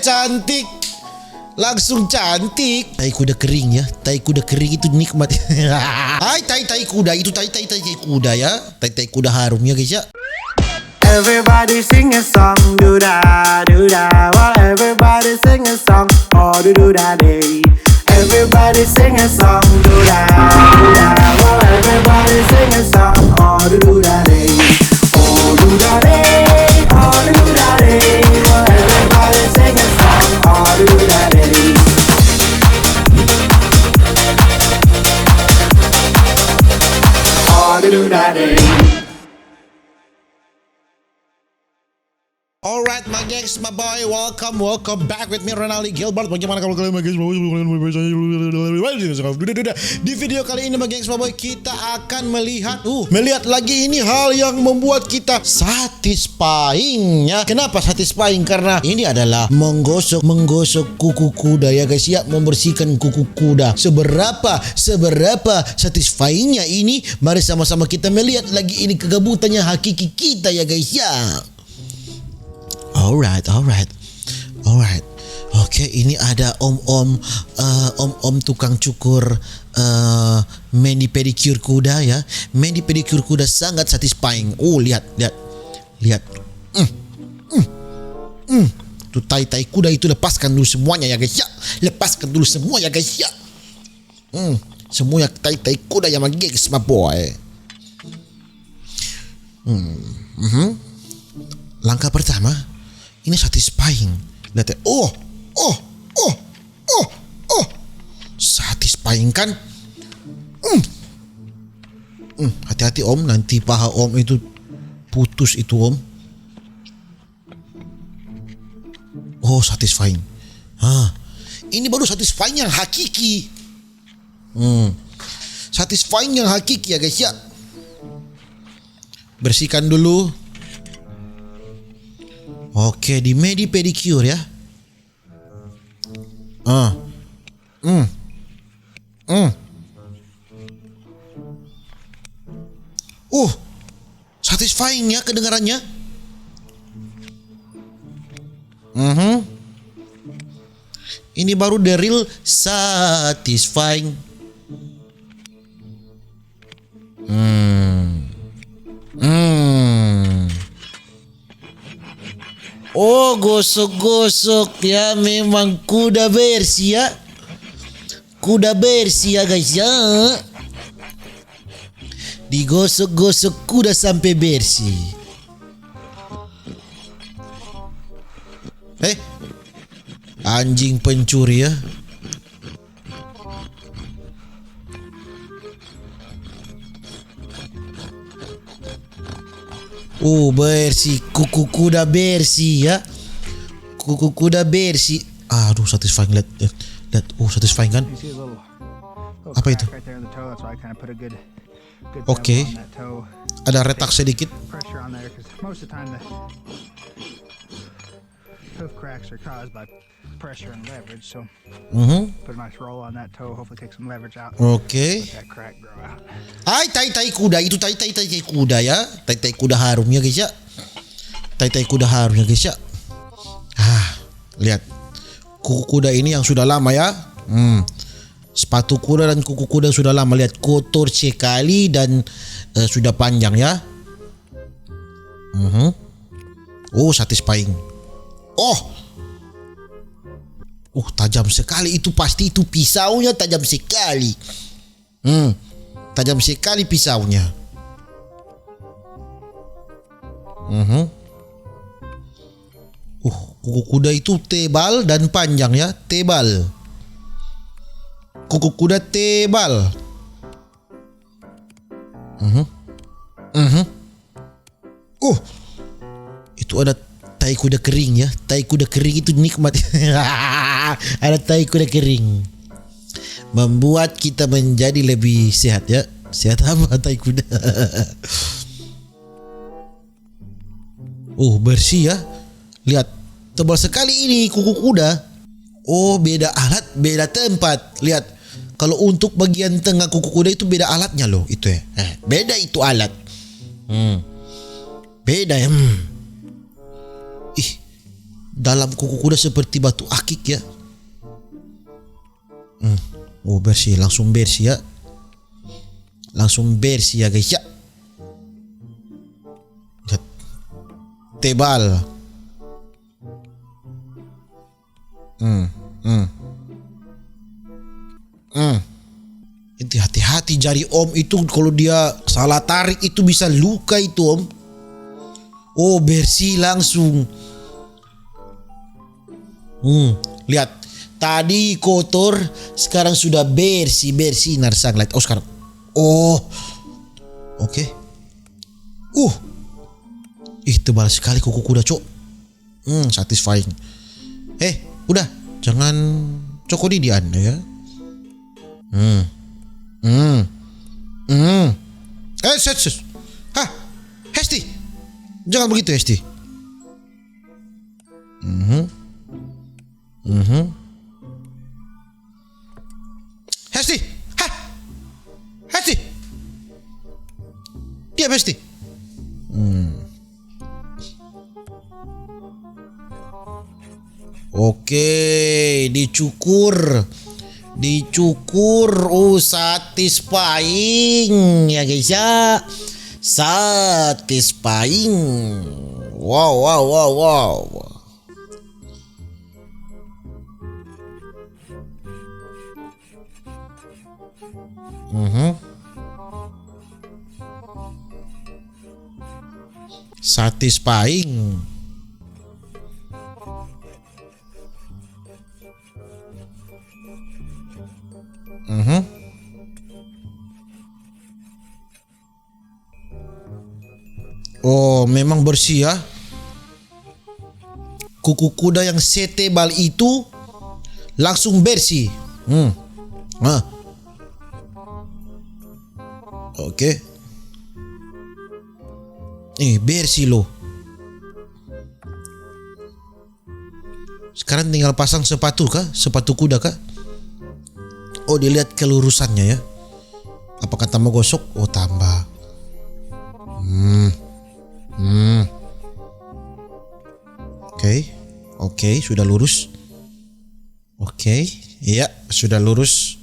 cantik. Langsung cantik. Tai kuda kering ya. Tai kuda kering itu nikmat. Hai tai kuda. Itu tai kuda ya. Tai kuda harum ya guys ya. Everybody sing a song, do da do da. Well, everybody sing a song, oh do da day. Everybody sing a song, do da do da. Well, everybody sing a song, oh do da day. Oh do da day, oh do da day. Well, everybody sing a song, oh do da day. Oh do da day. Alright my gengs, my boy, welcome back with me Ronaldi Gilbert. Bagaimana kalau kalian my gengs? Di video kali ini my gengs, my boy, kita akan melihat lagi ini hal yang membuat kita satisfying ya. Kenapa satisfying? Karena ini adalah menggosok kuku kuda ya guys ya, membersihkan kuku kuda. Seberapa satisfyingnya ini? Mari sama-sama kita melihat lagi ini kegabutannya hakiki kita ya guys ya. Alright. Oke, ini ada om tukang cukur mani pedicure kuda ya. Mani pedicure kuda sangat satisfying. Oh, lihat. Tuh tai kuda itu lepaskan dulu semuanya ya guys ya. Semuanya tai kuda yang magigis my boy. Langkah pertama, ini satisfying. Lihat ya. Oh. Satisfying kan? Hati-hati om, nanti paha om itu putus itu om. Oh, satisfying. Ini baru satisfying yang hakiki. Satisfying yang hakiki ya guys ya. Bersihkan dulu. Oke, di medi pedicure ya. Satisfying ya kedengarannya. Ini baru the real satisfying. Oh, gosok-gosok ya, memang kuda bersih ya. Kuda bersih ya guys ya. Digosok-gosok kuda sampai bersih. Anjing pencuri ya. Bersih, kuku kuda bersih ya. Kuku kuda bersih. Aduh, satisfying. Lihat. Oh, satisfying kan? Apa itu? Oke. Ada retak sedikit. Hoof cracks are caused by pressure and leverage, so put a nice roll on that toe, hopefully take some leverage out. Oke. Let that crack grow out. Hai tai kuda, itu tai kuda ya. Tai kuda harum ya guys ya. Tai kuda harum ya guys ya. Lihat. Kuku kuda ini yang sudah lama ya. Sepatu kuda dan kuku kuda sudah lama, lihat kotor sekali dan sudah panjang ya. Oh, satisfying. Tajam sekali itu, pasti itu pisaunya tajam sekali. Tajam sekali pisaunya. Kuku kuda itu tebal dan panjang ya, tebal. Kuku kuda tebal. Itu ada tai kuda kering ya. Tai kuda kering itu nikmat. Ada tai kuda kering. Membuat kita menjadi lebih sehat ya. Sehat apa tai kuda? Bersih ya. Lihat, tebal sekali ini kuku kuda. Beda alat, beda tempat. Lihat, kalau untuk bagian tengah kuku kuda itu beda alatnya loh, itu ya. Beda itu alat. Beda ya. dalam kuku kuda seperti batu akik ya. Oh bersih, langsung bersih ya. Langsung bersih ya guys ya. Lihat. Tebal. Itu hati-hati jari om itu, kalau dia salah tarik itu bisa luka itu om. Oh bersih langsung. Lihat, tadi kotor, sekarang sudah bersih Narsang. Lihat, oh sekarang. Oh, oke. Tebal sekali kuku kuda cok. Satisfying. Udah, jangan cokodi di anda ya. Sus. Hesti. Jangan begitu Hesti. Hesti. Hesti. Diam Hesti. Oke, dicukur. Satisfying ya guys ya. Satisfying. Wow. Satisfying. Oh, memang bersih ya. Kuku kuda yang setebal itu langsung bersih. Oke. Bersih loh. Sekarang tinggal pasang sepatu kah? Sepatu kuda kah? Oh, dilihat kelurusannya ya. Apakah tambah gosok? Oh, tambah. Oke, sudah lurus. Oke, iya, sudah lurus.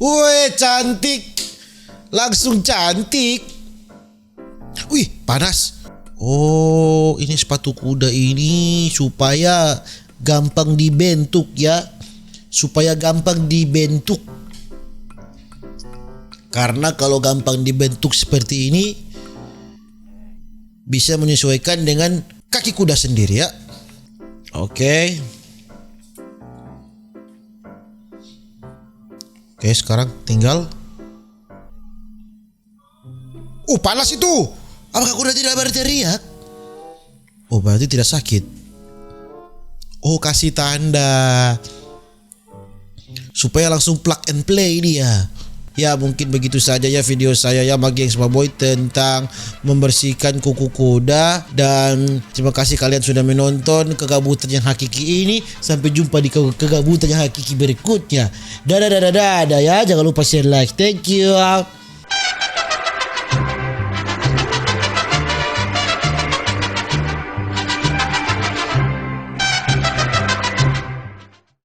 Wih, cantik. Langsung cantik. Wih, panas. Oh, ini sepatu kuda ini supaya gampang dibentuk ya. Karena kalau gampang dibentuk seperti ini bisa menyesuaikan dengan kaki kuda sendiri ya. Oke, sekarang tinggal. Panas itu. Apakah kuda tidak berteriak? Oh, berarti tidak sakit. Oh, kasih tanda supaya langsung plug and play dia. Ya, mungkin begitu saja ya video saya ya bagi yang Boy tentang membersihkan kuku kuda. Dan terima kasih kalian sudah menonton kegabutan yang hakiki ini. Sampai jumpa di kegabutan yang hakiki berikutnya. Dadah ya. Jangan lupa share, like. Thank you.